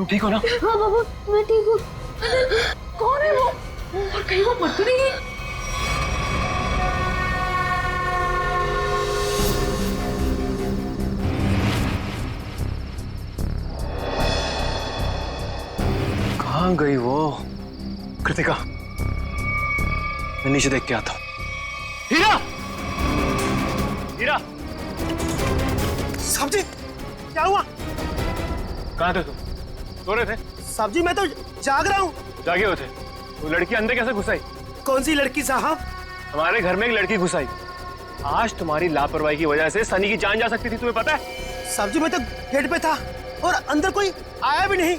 ठीक हो ना? हाँ बाबा, मैं ठीक हूँ। कौन है वो? और कहीं वो मत तो नहीं है? कहाँ गई वो? कृतिका, मैं नीचे देख के आता हूँ। हीरा! हीरा! साहब जी, क्या हुआ? कहाँ थे तुम? सो रहे थे? साहब जी, मैं तो जाग रहा हूँ। जागे हो थे? वो लड़की अंदर कैसे घुस आई? कौन सी लड़की साहब? हमारे घर में एक लड़की घुस आई। आज तुम्हारी लापरवाही की वजह से सनी की जान जा सकती थी, तुम्हें पता है? साहब जी, मैं तो गेट पे था और अंदर कोई आया भी नहीं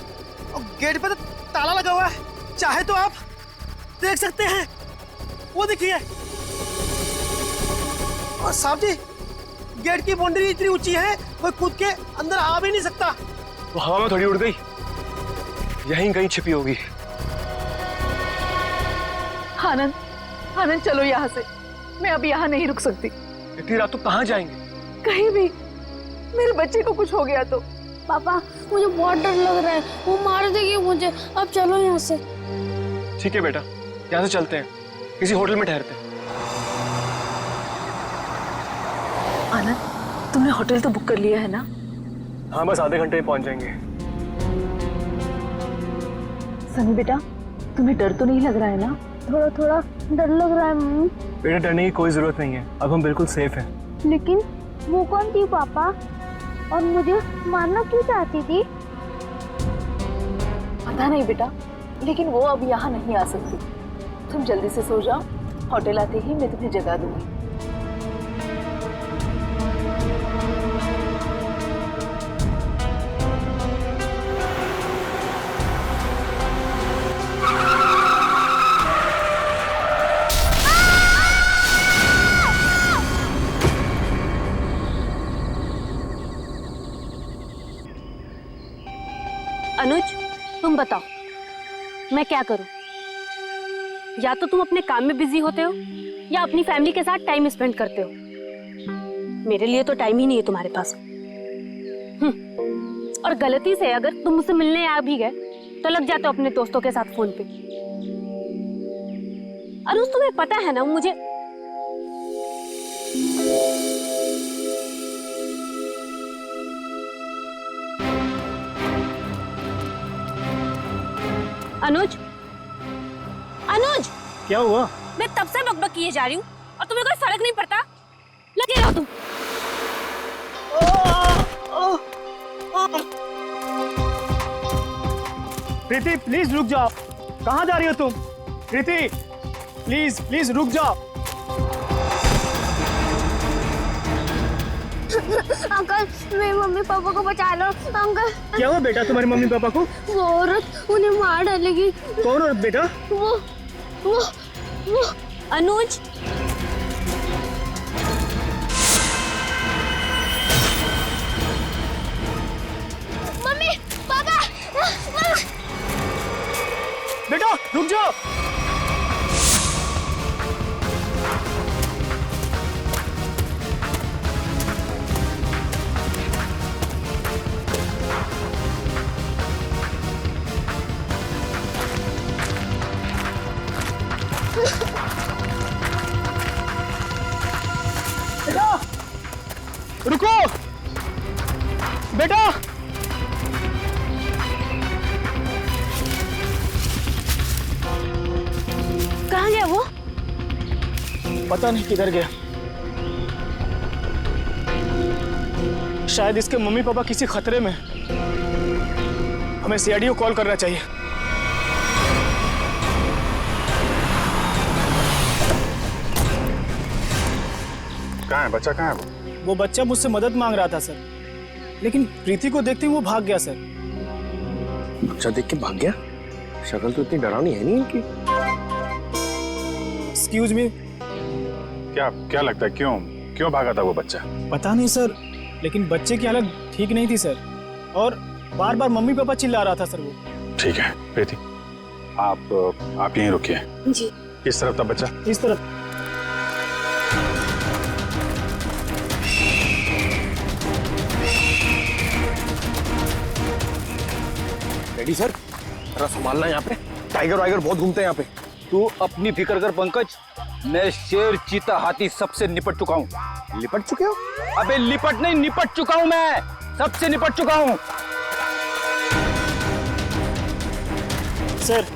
और गेट पे तो ताला लगा हुआ है। चाहे तो आप देख सकते हैं, वो देखिए। और साहब जी, गेट की बाउंड्री इतनी ऊंची है, कोई कूद के अंदर आ भी नहीं सकता। वो हवा में थोड़ी उड़ गई, यहीं कहीं छिपी होगी। आनंद, आनंद चलो यहाँ से। मैं अब यहाँ नहीं रुक सकती। इतनी रात तो कहाँ जाएंगे? कहीं भी। मेरे बच्चे को कुछ हो गया तो। पापा, मुझे बहुत डर लग रहा है, वो मार देगी मुझे। अब चलो यहाँ से। ठीक है बेटा, यहाँ से चलते हैं, किसी होटल में ठहरते हैं। आनंद, तुमने होटल तो बुक कर लिया है ना? हाँ, बस आधे घंटे में पहुंच जाएंगे। सनी बेटा, तुम्हें डर तो नहीं लग रहा है ना? थोड़ा थोड़ा डर लग रहा है मम्मी। बेटा, डरने की कोई जरूरत नहीं है, अब हम बिल्कुल सेफ हैं। लेकिन वो कौन थी पापा, और मुझे मारना क्यों चाहती थी? पता नहीं बेटा, लेकिन वो अब यहाँ नहीं आ सकती। तुम जल्दी से सो जाओ, होटल आते ही मैं तुम्हें जगा दूंगी। अनुज, तुम बताओ मैं क्या करूं? या तो तुम अपने काम में बिजी होते हो या अपनी फैमिली के साथ टाइम स्पेंड करते हो। मेरे लिए तो टाइम ही नहीं है तुम्हारे पास। और गलती से अगर तुम मुझसे मिलने आ भी गए तो लग जाते हो अपने दोस्तों के साथ फोन पे। अनुज, तुम्हें पता है ना मुझे अनुज, अनुज, क्या हुआ? मैं तब से बकबक किए जा रही हूँ और तुम्हें कोई फर्क नहीं पड़ता। लगे रहो तुम। प्रीति, प्लीज रुक जाओ। कहाँ जा रही हो तुम? प्रीति, प्लीज प्लीज रुक जाओ। अंकल, मेरे मम्मी पापा को बचा लो। अंकल, क्या हुआ बेटा तुम्हारे मम्मी पापा को? वो औरत उन्हें मार डालेगी। कौन औरत बेटा? वो अनुज, मम्मी पापा। बेटा रुक जाओ। बेटा रुको। बेटा, कहाँ गया वो? पता नहीं किधर गया। शायद इसके मम्मी पापा किसी खतरे में। हमें सीआईडी को कॉल करना चाहिए। कहाँ है बच्चा? कहाँ है वो बच्चा मुझसे मदद मांग रहा था सर, लेकिन प्रीति को देखते ही वो भाग गया सर। बच्चा देख के भाग गया? शक्ल तो इतनी डरावनी है नहीं इनकी। Excuse me. क्या क्या लगता है, क्यों क्यों भागा था वो बच्चा? पता नहीं सर, लेकिन बच्चे की हालत ठीक नहीं थी सर, और बार बार मम्मी पापा चिल्ला रहा था सर वो। ठीक है प्रीति, आप यहीं रुकिए। जी। किस तरफ था बच्चा? इस तरफ। रेडी सर, जरा संभालना यहाँ पे, टाइगर वाइगर बहुत घूमते हैं यहाँ पे। तू अपनी फिक्र कर पंकज, मैं शेर चीता हाथी सबसे निपट चुका हूँ। लिपट चुके हो? अबे लिपट नहीं, निपट चुका हूँ मैं, सबसे निपट चुका हूँ। सर,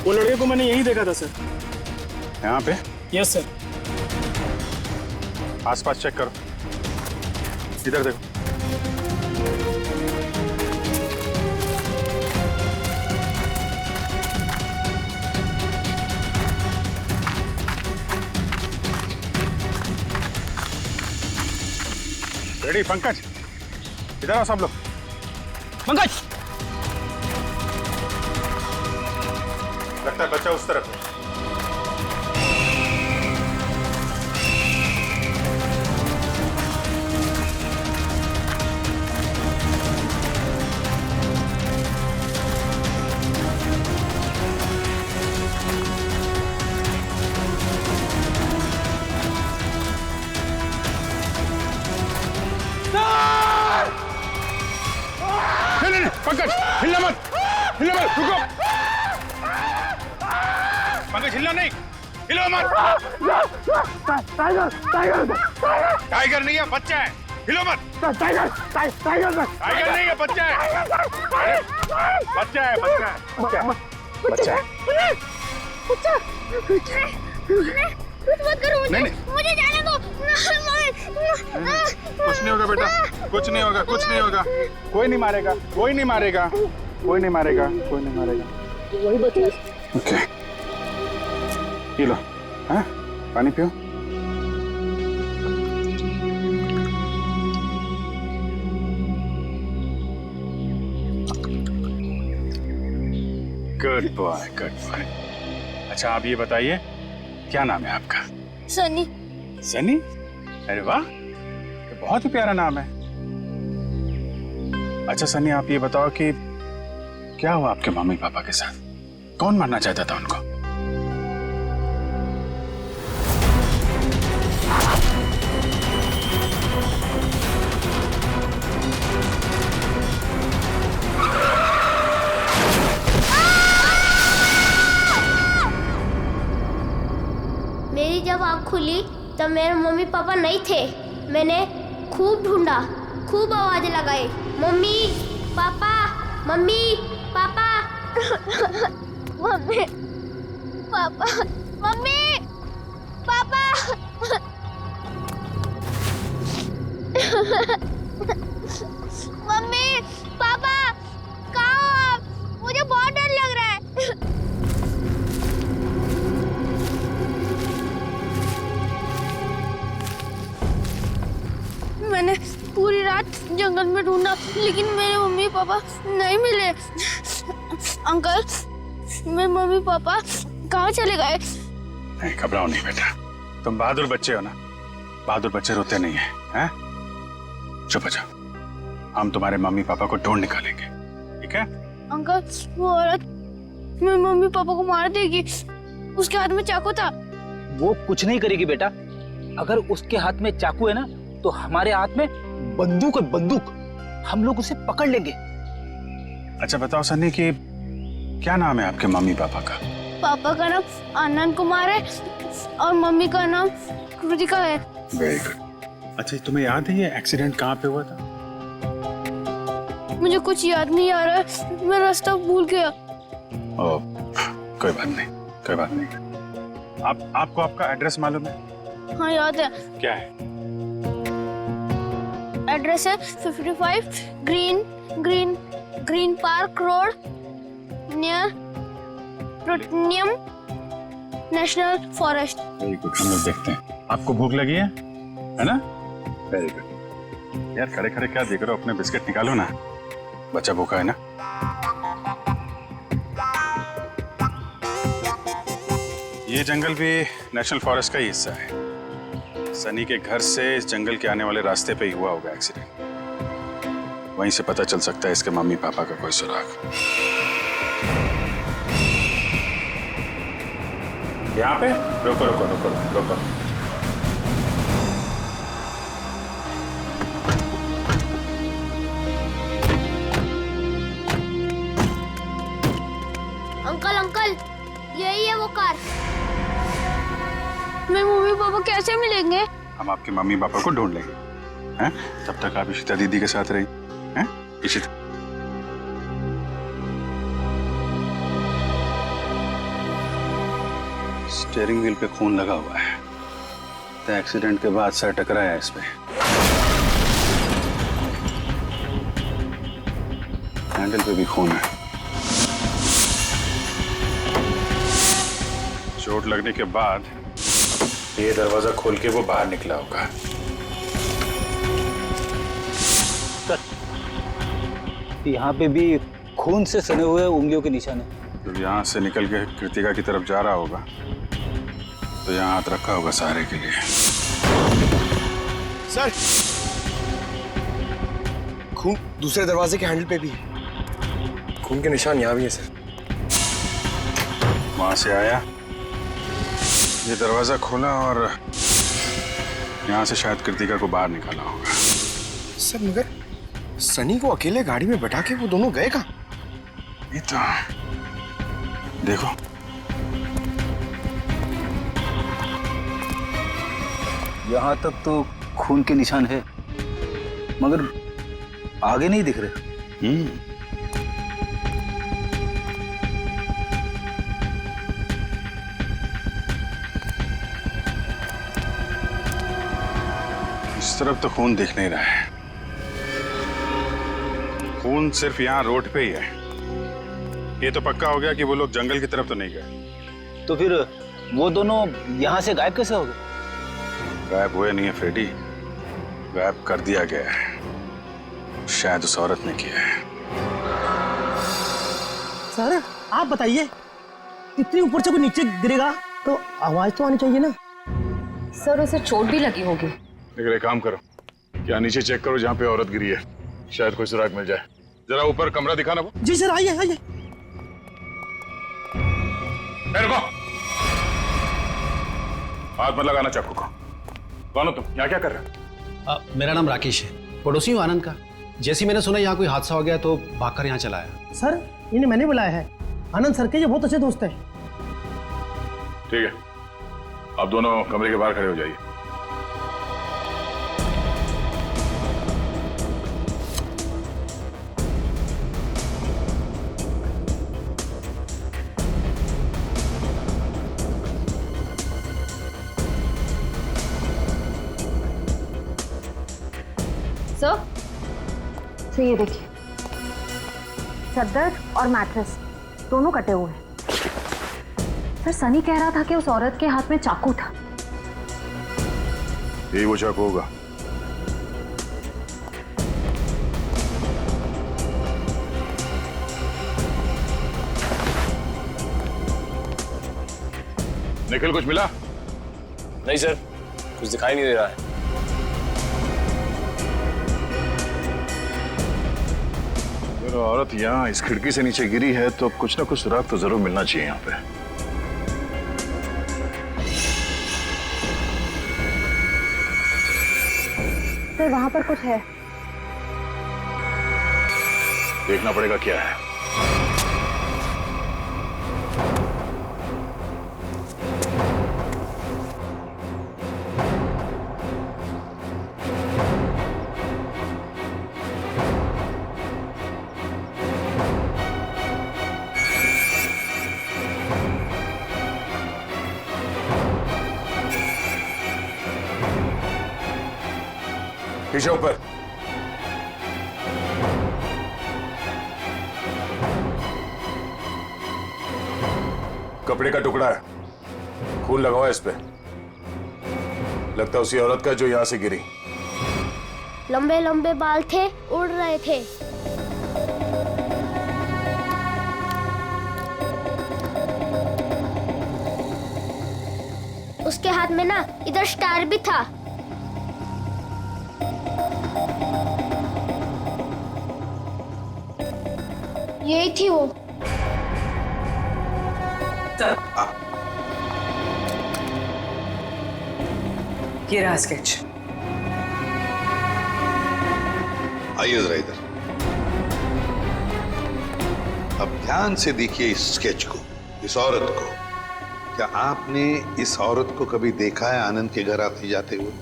वो लड़के को मैंने यहीं देखा था सर। यहाँ पे यस सर। आसपास चेक करो, इधर देखो। रेडी पंकज, इधर आओ सब लोग। पंकज, लगता है बच्चा उस तरफ है। नहीं, पंकज हिलना मत, हिलना मत, रुको। पंकज हिलना नहीं, हिलो मत। टाइगर नहीं है, बच्चा है, हिलो मत। टाइगर नहीं है, बच्चा है, बच्चा है, बच्चा है, बच्चा है। कुछ मत करो मुझे, नहीं। मुझे जाने दो। कुछ नहीं होगा बेटा, कुछ नहीं होगा, कुछ नहीं होगा। कोई नहीं मारेगा, कोई नहीं मारेगा, कोई नहीं मारेगा, कोई नहीं मारेगा। वही बता। ओके, ये लो, हाँ पानी पियो। Good boy, good boy. अच्छा आप ये बताइए, क्या नाम है आपका? सनी। सनी? अरे वाह, ये बहुत ही प्यारा नाम है। अच्छा सनी, आप ये बताओ कि क्या हुआ आपके मम्मी पापा के साथ? कौन मारना चाहता था उनको? मेरी जब आँख खुली तब मेरे मम्मी पापा नहीं थे। मैंने खूब ढूंढा, खूब आवाज लगाई, mummy papa, mummy papa. Mummy papa, mummy papa. Mummy papa, कहाँ हो आप? मुझे बहुत डर लग रहा है। मैंने पूरी रात जंगल में ढूंढा, लेकिन मेरे मम्मी पापा नहीं मिले। अंकल, मेरे मम्मी पापा कहाँ चले गए? नहीं घबराओ नहीं बेटा, तुम बहादुर बच्चे हो ना, बहादुर बच्चे रोते नहीं है, हैं? चुप हो जाओ, हम तुम्हारे मम्मी पापा को ढूंढ निकालेंगे, ठीक है? अंकल, वो औरत मेरे मम्मी पापा को मार देगी। उसके हाथ में चाकू था। वो कुछ नहीं करेगी बेटा। अगर उसके हाथ में चाकू है ना, तो हमारे हाथ में बंदूक है, बंदूक। हम लोग उसे पकड़ लेंगे। अच्छा बताओ सन्नी कि क्या नाम है आपके मम्मी पापा का? पापा का नाम आनंद कुमार है और मम्मी का नाम कृतिका है। Very good. अच्छा तुम्हें याद है ये एक्सीडेंट कहाँ पे हुआ था? मुझे कुछ याद नहीं आ रहा है, मैं रास्ता भूल गया। ओ, कोई बात नहीं, कोई बात नहीं। आपको आपका एड्रेस मालूम है? हाँ याद है। क्या है? एड्रेस है 55 Green Park Road near Protonium national forest. Very good, हम लोग देखते हैं। आपको भूख लगी है ना? Very good. यार खड़े खड़े क्या देख रहे हो, अपने बिस्किट निकालो ना, बच्चा भूखा है ना। ये जंगल भी नेशनल फॉरेस्ट का ही हिस्सा है। सनी के घर से इस जंगल के आने वाले रास्ते पे ही हुआ होगा एक्सीडेंट। वहीं से पता चल सकता है इसके मम्मी पापा का कोई सुराग। यहाँ पे रोको रोको रोको रोको। मेरे मम्मी पापा कैसे मिलेंगे? हम आपके मम्मी पापा को ढूंढ लेंगे, हैं? तब तक आप इशिता दीदी के साथ रहिए, हैं? इशिता। स्टीयरिंग व्हील पे खून लगा हुआ है, तो एक्सीडेंट के बाद सर टकराया है इसमें। हैंडल पे भी खून है। चोट लगने के बाद ये दरवाजा खोल के वो बाहर निकला होगा। यहाँ पे भी खून से सने हुए उंगलियों के निशान है। जब यहाँ से निकल के कृतिका की तरफ जा रहा होगा तो यहाँ हाथ रखा होगा सहारे के लिए। सर, खून दूसरे दरवाजे के हैंडल पे भी है। खून के निशान यहाँ भी है सर। वहां से आया, ये दरवाजा खोला और यहाँ से शायद कृतिका को बाहर निकाला होगा। सर मगर सनी को अकेले गाड़ी में बैठा के वो दोनों गए कहाँ? ये तो देखो, यहाँ तक तो खून के निशान है, मगर आगे नहीं दिख रहे। इस तरफ तो खून दिख नहीं रहा है। खून सिर्फ यहाँ रोड पे ही है। ये तो पक्का हो गया कि वो लोग जंगल की तरफ तो नहीं गए। तो फिर वो दोनों यहाँ से गायब कैसे हो गए? गायब हुए नहीं है फ्रेडी, गायब कर दिया गया है। शायद उस औरत ने किया है। सर आप बताइए, इतनी ऊपर से कोई नीचे गिरेगा तो आवाज तो आनी चाहिए ना। सर उसे चोट भी लगी होगी। लेकिन एक काम करो, क्या नीचे चेक करो जहाँ पे औरत गिरी है, शायद कोई सुराग मिल जाए। जरा ऊपर कमरा दिखाना वो। जी सर, आइए आइए। रुको, हाथ मत लगाना चाकू को। कौन हो तुम, यहाँ क्या कर रहे हो? मेरा नाम राकेश है, पड़ोसी हूँ आनंद का। जैसे ही मैंने सुना यहाँ कोई हादसा हो गया तो भागकर यहाँ चला आया। सर इन्हें मैंने बुलाया है, आनंद सर के ये बहुत अच्छे दोस्त हैं। ठीक है, आप दोनों कमरे के बाहर खड़े हो जाइए। तो ये देखिए, चादर और मैट्रेस दोनों कटे हुए हैं। सर सनी कह रहा था कि उस औरत के हाथ में चाकू था। यही वो चाकू होगा। निखिल कुछ मिला? नहीं सर, कुछ दिखाई नहीं दे रहा है। अगर औरत यहाँ इस खिड़की से नीचे गिरी है तो कुछ ना कुछ सुराग तो जरूर मिलना चाहिए यहाँ पे। तो वहां पर कुछ है। देखना पड़ेगा क्या है। पीछे ऊपर। कपड़े का टुकड़ा है, खून लगा हुआ है इस पे। लगता है उसी औरत का जो यहां से गिरी। लंबे लंबे बाल थे, उड़ रहे थे। उसके हाथ में ना इधर स्टार भी था। यही थी वो। ये रहा स्केच। आइए जरा इधर। अब ध्यान से देखिए इस स्केच को, इस औरत को। क्या आपने इस औरत को कभी देखा है आनंद के घर आते जाते हुए?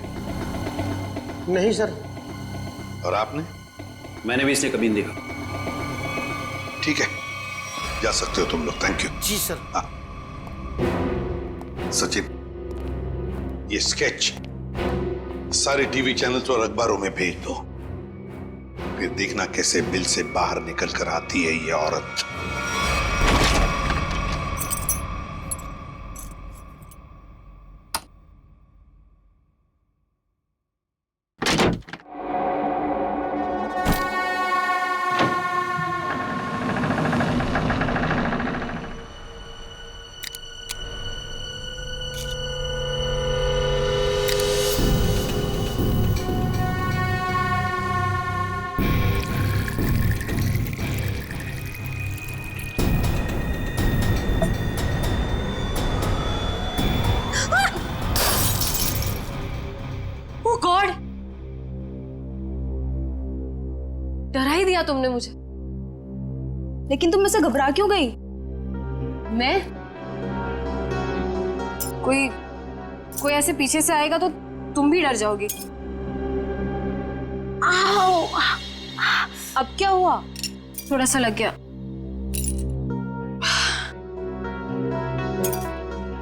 नहीं सर। और आपने? मैंने भी इसे कभी नहीं देखा। ठीक है, जा सकते हो तुम लोग। Thank you. जी सर। हाँ सचिन, ये स्केच सारे टीवी चैनल्स और अखबारों में भेज दो। फिर देखना कैसे बिल से बाहर निकल कर आती है ये औरत। गॉड, डरा ही दिया तुमने मुझे। लेकिन तुम मुझसे घबरा क्यों गई? मैं कोई ऐसे पीछे से आएगा तो तुम भी डर जाओगी। आओ, अब क्या हुआ? थोड़ा सा लग गया।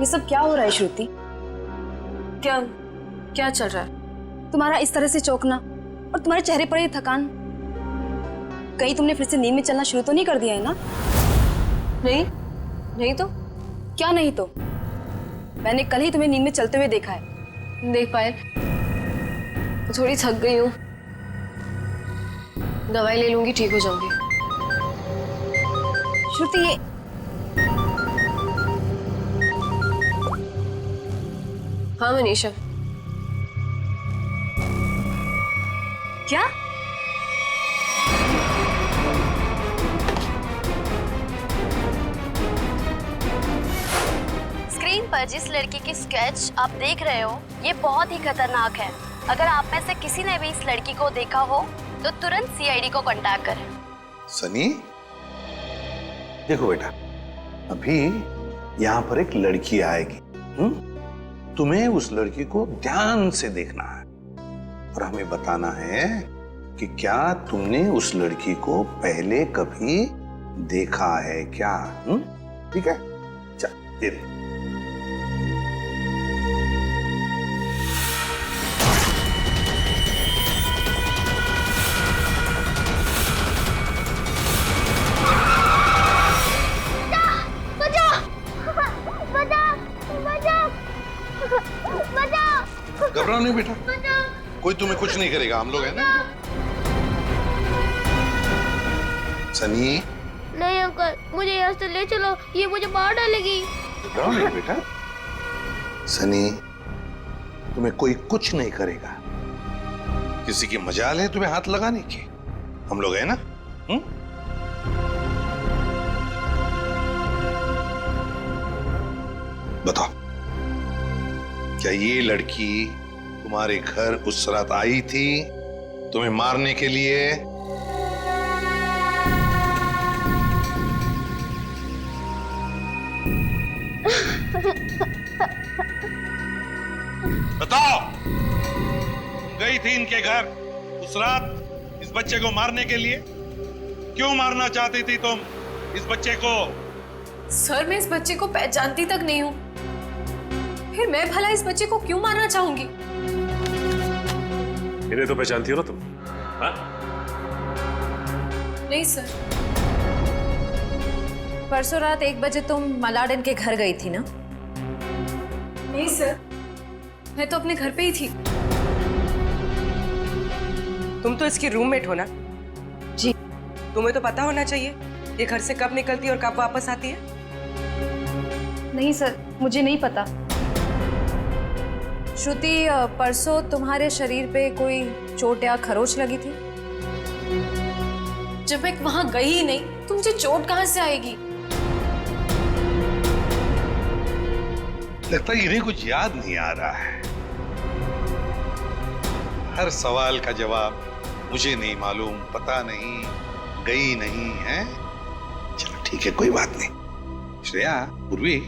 ये सब क्या हो रहा है श्रुति? क्या चल रहा है? तुम्हारा इस तरह से चौंकना और तुम्हारे चेहरे पर ये थकान, कहीं तुमने फिर से नींद में चलना शुरू तो नहीं कर दिया है ना? नहीं तो क्या नहीं तो? मैंने कल ही तुम्हें नींद में चलते हुए देखा है। देख पाए, थोड़ी थक गई हूँ, दवाई ले लूंगी, ठीक हो जाऊंगी। श्रुति, ये हाँ मनीषा। क्या? स्क्रीन पर जिस लड़की की स्केच आप देख रहे हो, ये बहुत ही खतरनाक है। अगर आप में से किसी ने भी इस लड़की को देखा हो तो तुरंत सीआईडी को कांटेक्ट करें। सनी, देखो बेटा, अभी यहाँ पर एक लड़की आएगी। तुम्हें उस लड़की को ध्यान से देखना है और हमें बताना है कि क्या तुमने उस लड़की को पहले कभी देखा है क्या? ठीक है, चल दे दे। घबराओ नहीं बेटा, कोई तुम्हें कुछ नहीं करेगा, हम लोग हैं ना। सनी, नहीं अंकल, मुझे यहाँ से ले चलो, ये मुझे मार डालेगी। घबराओ नहीं बेटा। सनी, तुम्हें कोई कुछ नहीं करेगा। किसी की मजाल है तुम्हें हाथ लगाने की? हम लोग हैं ना। बताओ, क्या ये लड़की तुम्हारे घर उस रात आई थी तुम्हें मारने के लिए? बताओ, गई थी इनके घर उस रात इस बच्चे को मारने के लिए? क्यों मारना चाहती थी तुम इस बच्चे को? सर, मैं इस बच्चे को पहचानती तक नहीं हूँ, फिर मैं भला इस बच्चे को क्यों मारना चाहूंगी? इन्हें तो पहचानती हो ना तुम? हाँ? नहीं सर। परसों रात 1 बजे तुम मलाडन के घर गई थी ना? नहीं सर, मैं तो अपने घर पे ही थी। तुम तो इसकी रूममेट हो ना? जी। तुम्हें तो पता होना चाहिए ये घर से कब निकलती है और कब वापस आती है। नहीं सर, मुझे नहीं पता। श्रुति, परसों तुम्हारे शरीर पे कोई चोट या खरोच लगी थी? जब मैं वहां गई ही नहीं तो मुझे चोट कहां से आएगी? लगता है इन्हें कुछ याद नहीं आ रहा है। हर सवाल का जवाब मुझे नहीं मालूम, पता नहीं, गई नहीं है। चलो ठीक है, कोई बात नहीं। श्रेया, पूर्वी,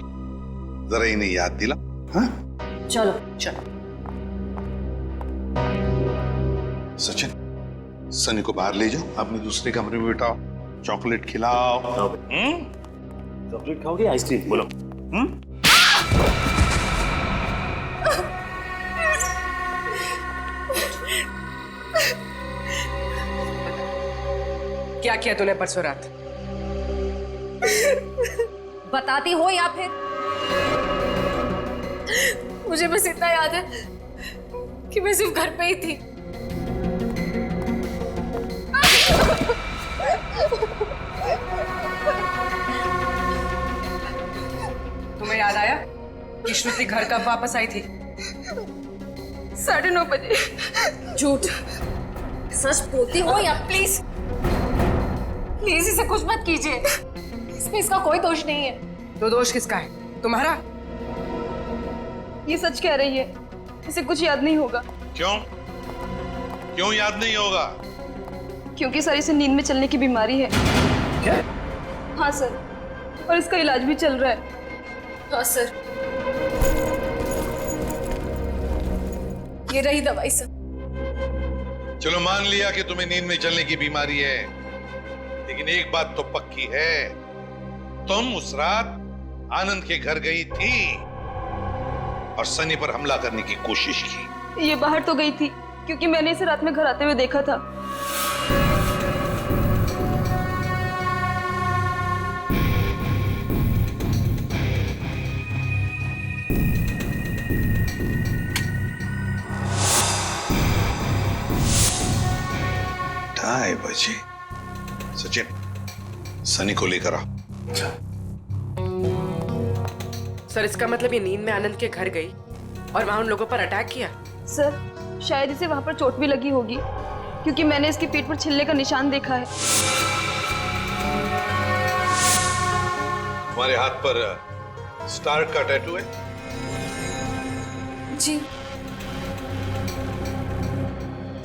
जरा इन्हें याद दिला। हाँ चलो चलो। सचिन, सनी को बाहर ले जाओ, अपने दूसरे कमरे में बिठाओ, चॉकलेट खिलाओ। चॉकलेट खाओगे आइसक्रीम? बोलो। क्या किया तूने परसों रात? बताती हो या फिर? मुझे बस इतना याद है कि मैं सिर्फ घर पे ही थी। तुम्हें याद आया कि श्रुति घर कब वापस आई थी? 9:30 बजे। झूठ। सच बोलती हो या? प्लीज प्लीज इसे कुछ मत कीजिए, इसमें इसका कोई दोष नहीं है। तो दोष किसका है? तुम्हारा? ये सच कह रही है, इसे कुछ याद नहीं होगा। क्यों? क्यों याद नहीं होगा? क्योंकि सर इसे नींद में चलने की बीमारी है। क्या? हाँ सर, और इसका इलाज भी चल रहा है। हाँ सर, ये रही दवाई सर। चलो मान लिया कि तुम्हें नींद में चलने की बीमारी है, लेकिन एक बात तो पक्की है, तुम उस रात आनंद के घर गई थी और सनी पर हमला करने की कोशिश की। ये बाहर तो गई थी क्योंकि मैंने इसे रात में घर आते हुए देखा था। ढाई बजे। सचिन, सनी को लेकर आओ। सर इसका मतलब ये नींद में आनंद के घर गई और वहां उन लोगों पर अटैक किया? सर शायद इसे वहां पर चोट भी लगी होगी क्योंकि मैंने इसकी पीठ पर छिलने का निशान देखा है। तुम्हारे हाथ पर स्टार का टैटू है? जी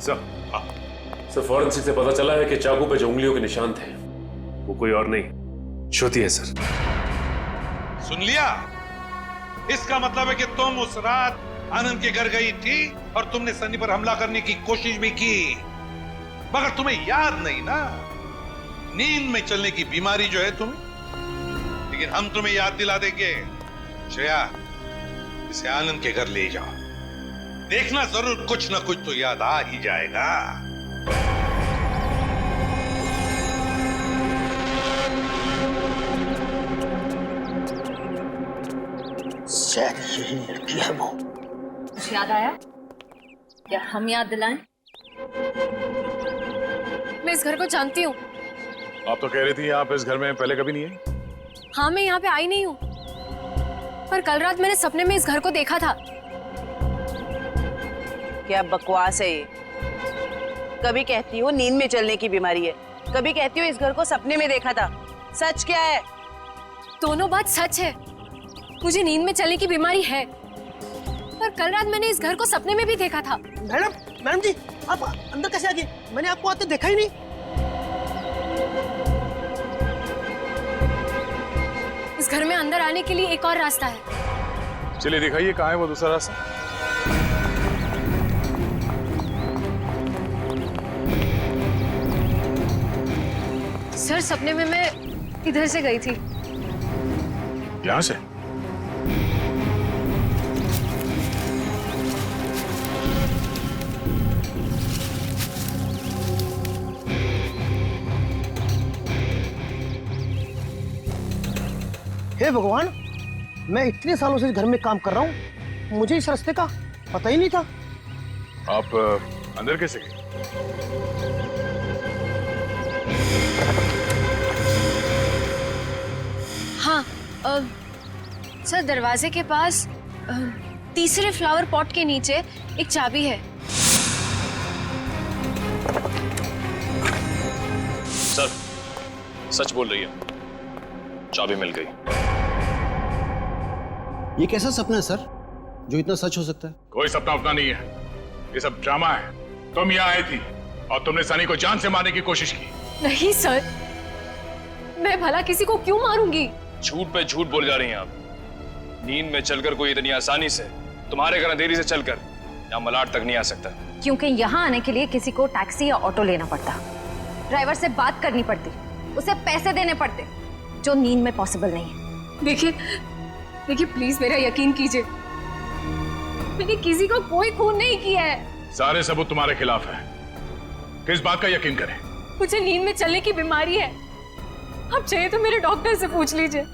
सर, फॉरेंसिक से पता चला है कि चाकू पे जो उंगलियों के निशान थे वो कोई और नहीं, श्रुति है सर। सुन लिया? इसका मतलब है कि तुम उस रात आनंद के घर गई थी और तुमने सनी पर हमला करने की कोशिश भी की, मगर तुम्हें याद नहीं ना, नींद में चलने की बीमारी जो है तुम्हें। लेकिन हम तुम्हें याद दिला देंगे। श्रेया, इसे आनंद के घर ले जाओ, देखना जरूर कुछ ना कुछ तो याद आ ही जाएगा। शायद यही लड़की है वो। कुछ याद आया? क्या हम याद दिलाएं? मैं इस घर को जानती हूँ। आप तो कह रही थी आप इस घर में पहले कभी नहीं आई। हाँ, मैं यहाँ पे आई नहीं हूँ, पर कल रात मैंने सपने में इस घर को देखा था। क्या बकवास है ये? कभी कहती हो नींद में चलने की बीमारी है, कभी कहती हो इस घर को सपने में देखा था। सच क्या है? दोनों बात सच है। मुझे नींद में चलने की बीमारी है, पर कल रात मैंने इस घर को सपने में भी देखा था। मैडम जी, आप अंदर कैसे आ गए? मैंने आपको आते देखा ही नहीं। इस घर में अंदर आने के लिए एक और रास्ता है। चलिए दिखाइए कहाँ है वो दूसरा रास्ता। सर सपने में मैं इधर से गई थी। यहाँ से? हे भगवान, मैं इतने सालों से इस घर में काम कर रहा हूँ, मुझे इस रास्ते का पता ही नहीं था। आप अंदर कैसे गए? हाँ, सर दरवाजे के पास तीसरे फ्लावर पॉट के नीचे एक चाबी है। सर सच बोल रही है, चाबी मिल गई। ये कैसा सपना है सर जो इतना सच हो सकता है? कोई सपना अपना नहीं है, ये सब ड्रामा है। तुम यहाँ आई थी और तुमने सनी को जान से मारने की कोशिश की। नहीं सर, मैं भला किसी को क्यों मारूंगी? झूठ पे झूठ बोल जा रही हैं आप। नींद में चलकर कोई इतनी आसानी से तुम्हारे घर अंधेरी से चलकर यहाँ मलाड तक नहीं आ सकता। क्योंकि यहाँ आने के लिए किसी को टैक्सी या ऑटो लेना पड़ता, ड्राइवर से बात करनी पड़ती, उसे पैसे देने पड़ते, जो नींद में पॉसिबल नहीं है। देखिए प्लीज मेरा यकीन कीजिए, मैंने किसी को कोई खून नहीं किया है। सारे सबूत तुम्हारे खिलाफ है, किस बात का यकीन करें? मुझे नींद में चलने की बीमारी है, आप चाहिए तो मेरे डॉक्टर से पूछ लीजिए।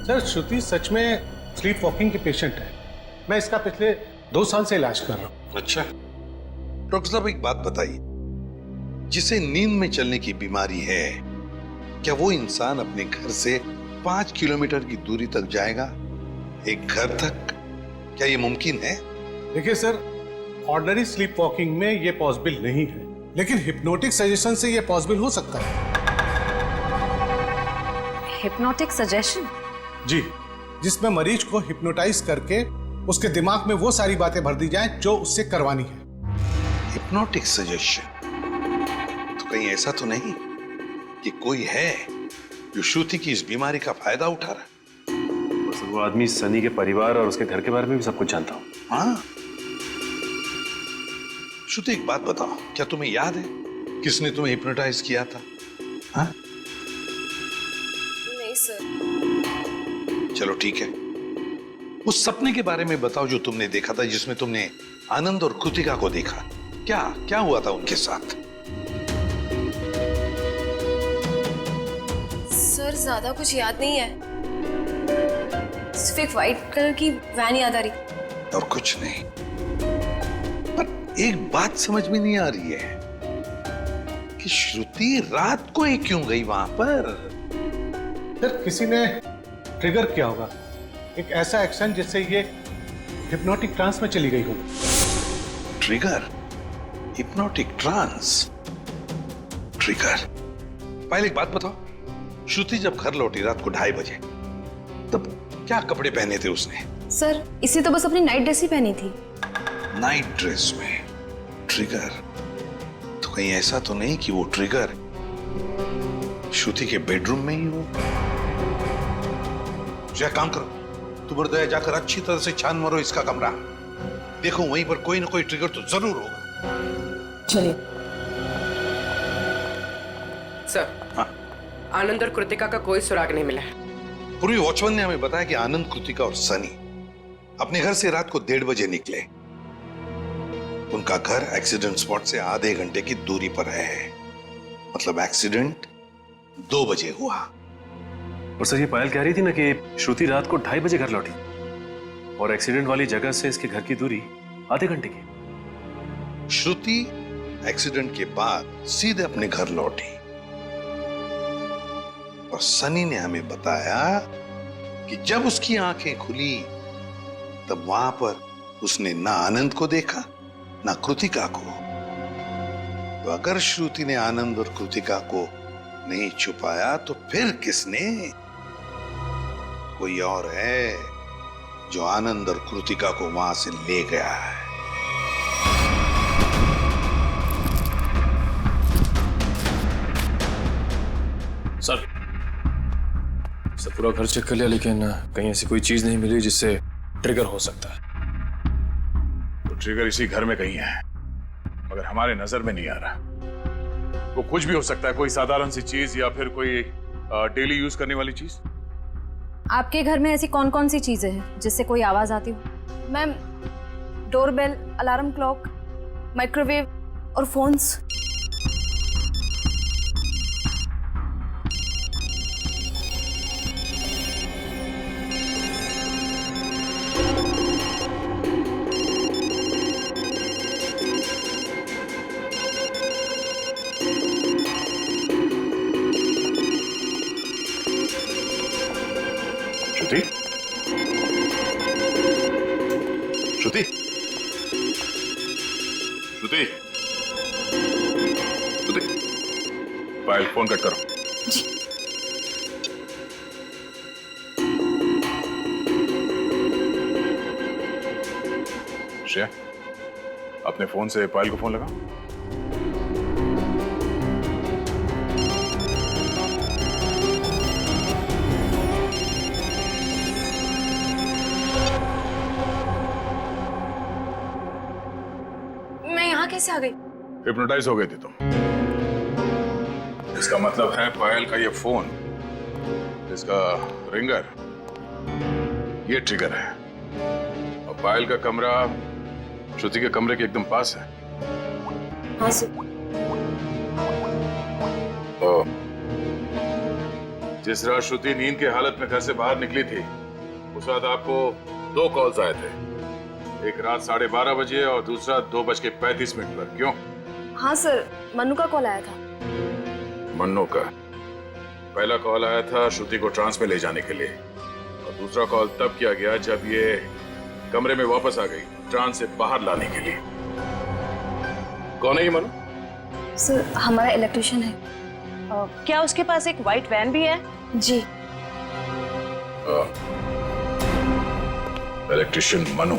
सर श्रुति सच में स्लीप वॉकिंग की पेशेंट है। मैं इसका पिछले 2 साल से इलाज कर रहा हूँ। अच्छा डॉक्टर साहब एक बात बताइए, जिसे नींद में चलने की बीमारी है, क्या वो इंसान अपने घर से 5 किलोमीटर की दूरी तक जाएगा, एक घर तक? क्या ये मुमकिन है? देखिए सर, ऑर्डिनरी स्लीप वॉकिंग में ये पॉसिबल नहीं है, लेकिन हिप्नोटिक सजेशन से ये पॉसिबल हो सकता है। Hypnotic suggestion? जी, जिसमें मरीज को हिप्नोटाइज करके उसके दिमाग में वो सारी बातें भर दी जाएं जो उससे करवानी है। Hypnotic suggestion? तो कहीं ऐसा तो नहीं कि कोई है जो श्रुति की इस बीमारी का फायदा उठा रहा है? बस वो आदमी सनी के परिवार और उसके घर के बारे में भी सब कुछ जानता हूँ। हाँ श्रुति एक बात बताओ, क्या तुम्हें याद है किसने तुम्हें हिप्नोटाइज किया था? हाँ? नहीं सर। चलो ठीक है, उस सपने के बारे में बताओ जो तुमने देखा था, जिसमें तुमने आनंद और कृतिका को देखा। क्या क्या हुआ था उनके साथ? सर ज्यादा कुछ याद नहीं है, सिर्फ एक व्हाइट कलर की वैन याद आ रही। और कुछ नहीं? पर एक बात समझ में नहीं आ रही है कि श्रुति रात को ही क्यों गई वहां पर? सर किसी ने ट्रिगर किया होगा, एक ऐसा एक्शन जिससे ये हिप्नोटिक ट्रांस में चली गई हो। ट्रिगर? Hypnotic trance? ट्रिगर? पहले एक बात बताओ, श्रुति जब घर लौटी रात को 2:30 बजे, तब क्या कपड़े पहने थे उसने? सर इसी तो बस अपनी नाइट ड्रेस ही पहनी थी। नाइट ड्रेस में ट्रिगर? तो कहीं ऐसा तो नहीं कि वो ट्रिगर श्रुति के बेडरूम में ही हो? काम करो, तुम हृदय जाकर अच्छी तरह से छान मारो इसका कमरा, देखो वहीं पर कोई ना कोई ट्रिगर तो जरूर होगा। चलिए सर। हाँ? आनंद और कृतिका का कोई सुराग नहीं मिला है। पूर्वी वॉचमैन ने हमें बताया कि आनंद, कृतिका और सनी अपने घर से रात को 1:30 बजे निकले। उनका घर एक्सीडेंट स्पॉट से आधे घंटे की दूरी पर है, मतलब एक्सीडेंट 2 बजे हुआ। और सर ये पायल कह रही थी ना कि श्रुति रात को 2:30 बजे घर लौटी और एक्सीडेंट वाली जगह से इसके घर की दूरी आधे घंटे की। श्रुति एक्सीडेंट के बाद सीधे अपने घर लौटी और सनी ने हमें बताया कि जब उसकी आंखें खुली तब वहां पर उसने ना आनंद को देखा ना कृतिका को। तो अगर श्रुति ने आनंद और कृतिका को नहीं छुपाया तो फिर किसने? कोई और है जो आनंद और कृतिका को वहां से ले गया है। सर पूरा घर चेक कर लिया, लेकिन कहीं ऐसी कोई चीज नहीं मिली जिससे ट्रिगर हो सकता है। तो ट्रिगर इसी घर में कहीं है, मगर हमारे नजर में नहीं आ रहा। वो कुछ भी हो सकता है, कोई साधारण सी चीज या फिर कोई डेली यूज करने वाली चीज। आपके घर में ऐसी कौन कौन सी चीजें हैं जिससे कोई आवाज आती हो? Ma'am doorbell, alarm clock, microwave और फोन्स। श्रुति? श्रुति? श्रुति? श्रुति? पायल फोन कट करो। जी। श्रेया, अपने फोन से पायल को फोन लगा। कैसे आ गई? हिप्नोटाइज हो गई थी तुम। इसका मतलब है पायल का ये फोन, इसका रिंगर, ये ट्रिगर है। और पायल का कमरा श्रुति के कमरे के एकदम पास है। हाँ सर। और जिस रात श्रुति नींद की हालत में घर से बाहर निकली थी, उस रात आपको 2 कॉल्स आए थे। एक रात 12:30 बजे और दूसरा 2:35 पर। क्यों? हाँ सर, मन्नू का कॉल आया था। मन्नू का? पहला कॉल आया था श्रुति को ट्रांस में ले जाने के लिए, और दूसरा कॉल तब किया गया जब ये कमरे में वापस आ गई, ट्रांस से बाहर लाने के लिए। कौन है ये मन्नू? सर, हमारा इलेक्ट्रिशियन है। क्या उसके पास एक व्हाइट वैन भी है? जी। इलेक्ट्रिशियन मनु।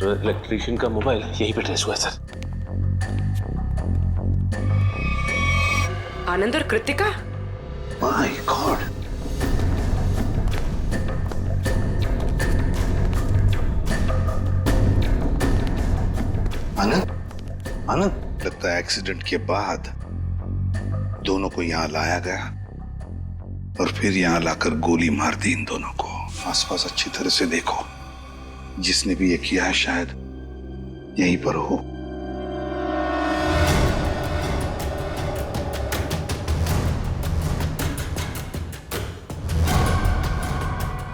इलेक्ट्रिशियन का मोबाइल यहीं पे ट्रेस हुआ है सर। आनंद और कृतिका? My God. आनंद, लगता है एक्सीडेंट के बाद दोनों को यहाँ लाया गया और फिर यहाँ लाकर गोली मार दी इन दोनों को। आसपास अच्छी तरह से देखो, जिसने भी ये किया है शायद यहीं पर हो।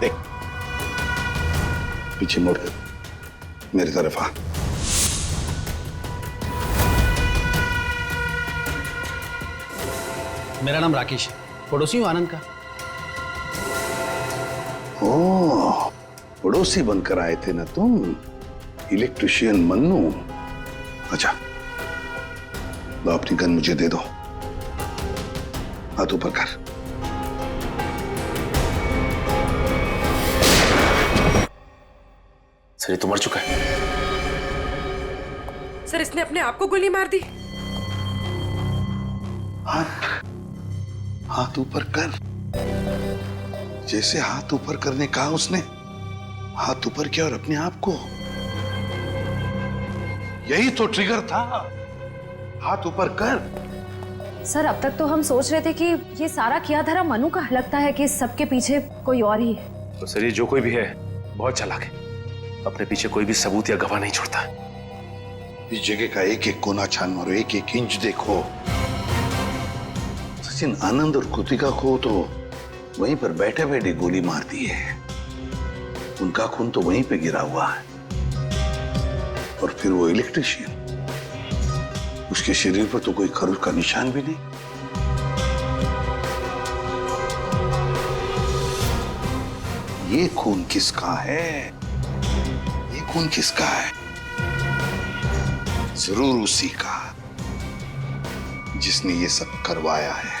देख, पीछे मुड़ कर मेरी तरफ आ। मेरा नाम राकेश है, पड़ोसी हूँ आनंद का। ओह, पड़ोसी बनकर आए थे ना तुम, इलेक्ट्रिशियन मन्नू। अच्छा, लो अपनी गन मुझे दे दो। हाथ ऊपर कर। सर, ये तो मर चुका है। सर, इसने अपने आप को गोली मार दी। हाथ ऊपर कर। जैसे हाथ ऊपर करने कहा उसने, हाथ ऊपर किया और अपने आप को। यही तो ट्रिगर था। हाथ ऊपर कर। सर, अब तक तो हम सोच रहे थे कि ये सारा किया धरा मनु का। लगता है कि इस सबके पीछे कोई और ही है। तो सर, ये जो कोई भी है बहुत चालाक है, अपने पीछे कोई भी सबूत या गवाह नहीं छोड़ता। इस जगह का एक एक कोना छान मारो, एक एक इंच देखो। सचिन, आनंद और कृतिका को तो वहीं पर बैठे बैठे गोली मार दी है। उनका खून तो वहीं पे गिरा हुआ है। और फिर वो इलेक्ट्रिशियन, उसके शरीर पर तो कोई खरोच का निशान भी नहीं। ये खून किसका है? ये खून किसका है? जरूर उसी का, जिसने ये सब करवाया है।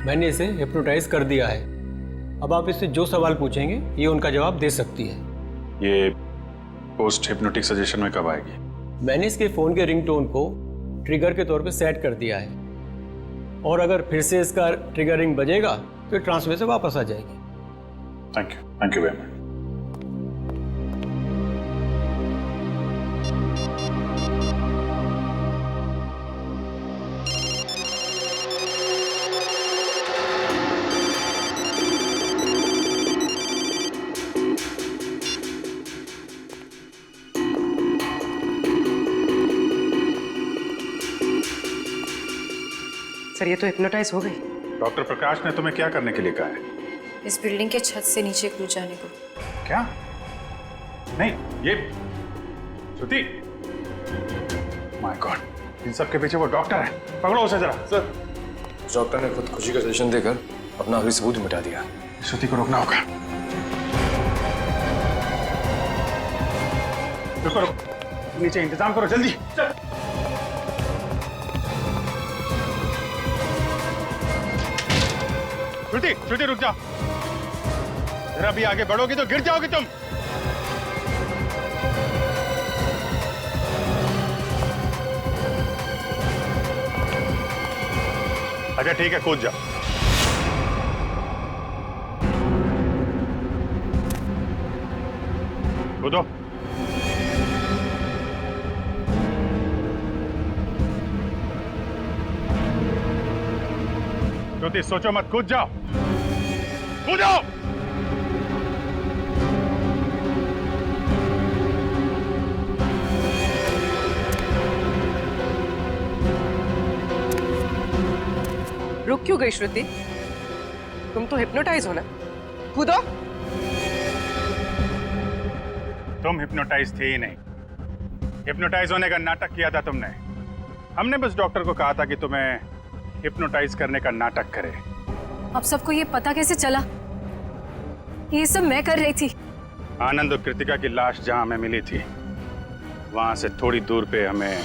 मैंने इसे हिप्नोटाइज कर दिया है। अब आप इससे जो सवाल पूछेंगे ये उनका जवाब दे सकती है। ये पोस्ट हिप्नोटिक सजेशन में कब आएगी? मैंने इसके फ़ोन के रिंगटोन को ट्रिगर के तौर पे सेट कर दिया है, और अगर फिर से इसका ट्रिगरिंग बजेगा तो ट्रांस में से वापस आ जाएगी। Thank you very much. Sir, ये तो हिप्नोटाइज हो गई। डॉक्टर प्रकाश ने तुम्हें क्या करने के लिए कहा है? इस बिल्डिंग के छत से नीचे कूद जाने को। क्या? नहीं, ये श्रुति। माय गॉड, इन सब के पीछे वो डॉक्टर है। पकड़ो उसे जरा। सर, डॉक्टर ने खुद खुशी का सजेशन देकर अपना आखिरी सबूत मिटा दिया। श्रुति को रोकना होगा। रुको रुको, नीचे इंतजाम करो जल्दी। चल। श्रुति श्रुति रुक जाओ, जरा भी आगे बढ़ोगी तो गिर जाओगी तुम। अच्छा ठीक है, कूद जाओ। कूदो। श्रुति सोचो मत, कूद जाओ, कूदो। रुक क्यों गई श्रुति? तुम तो हिप्नोटाइज हो ना, कूदो। तुम हिप्नोटाइज थे ही नहीं, हिप्नोटाइज होने का नाटक किया था तुमने। हमने बस डॉक्टर को कहा था कि तुम्हें हिप्नोटाइज करने का नाटक करे। अब सबको ये पता कैसे चला? ये सब मैं कर रही थी। आनंद और कृतिका की लाश जहां हमें मिली थी, वहां से थोड़ी दूर पे हमें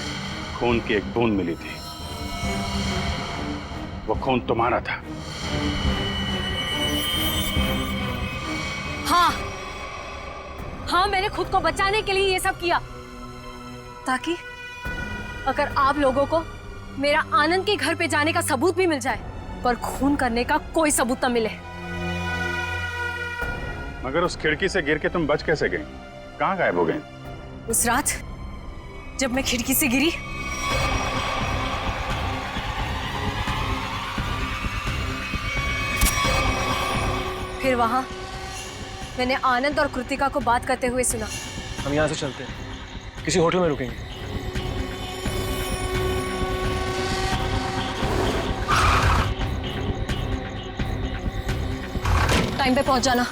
खून की एक बूंद मिली थी। वो खून तुम्हारा था। हाँ हाँ, मैंने खुद को बचाने के लिए ये सब किया, ताकि अगर आप लोगों को मेरा आनंद के घर पे जाने का सबूत भी मिल जाए, पर खून करने का कोई सबूत न मिले। मगर उस खिड़की से गिर के तुम बच कैसे गई? कहाँ गायब हो गई? उस रात जब मैं खिड़की से गिरी, फिर वहां मैंने आनंद और कृतिका को बात करते हुए सुना। हम यहाँ से चलते हैं, किसी होटल में रुकेंगे। टाइम पे पहुंच जाना।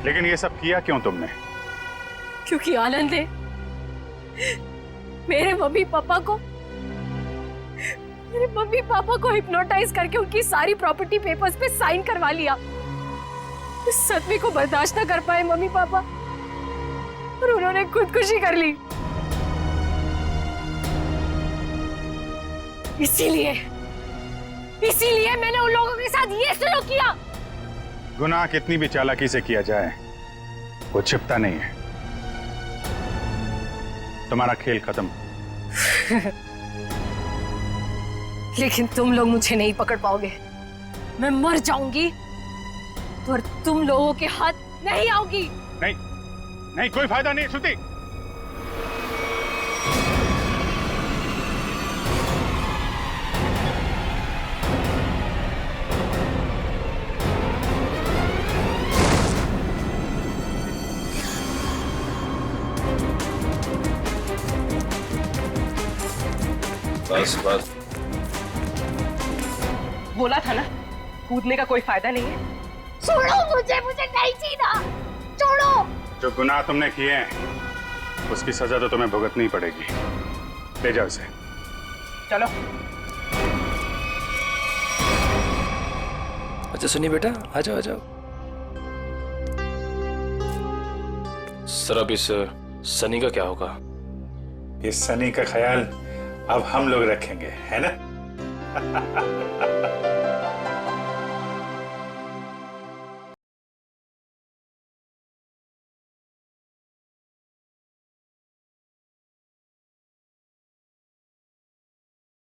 लेकिन ये सब किया क्यों तुमने? क्योंकि आनंद ने मेरे मम्मी पापा को हिप्नोटाइज करके उनकी सारी प्रॉपर्टी पेपर्स पे साइन करवा लिया। इस सदमे को बर्दाश्त न कर पाए मम्मी पापा और उन्होंने खुदकुशी कर ली। इसीलिए मैंने उन लोगों के साथ ये सलूक किया। गुनाह कितनी भी चालाकी से किया जाए, वो छिपता नहीं है। तुम्हारा खेल खत्म। लेकिन तुम लोग मुझे नहीं पकड़ पाओगे। मैं मर जाऊंगी और तुम लोगों के हाथ नहीं आऊंगी। नहीं नहीं, कोई फायदा नहीं श्रुति। बस बस, बोला था ना, कूदने का कोई फायदा नहीं है। छोड़ो मुझे नहीं जीना, छोड़ो। जो गुनाह तुमने किए हैं, उसकी सजा तो तुम्हें भुगतनी ही पड़ेगी। ले जाओ इसे। चलो। अच्छा सुनिए बेटा, आ जाओ आ जाओ। सर अब इस सनी का क्या होगा? इस सनी का ख्याल अब हम लोग रखेंगे, है ना?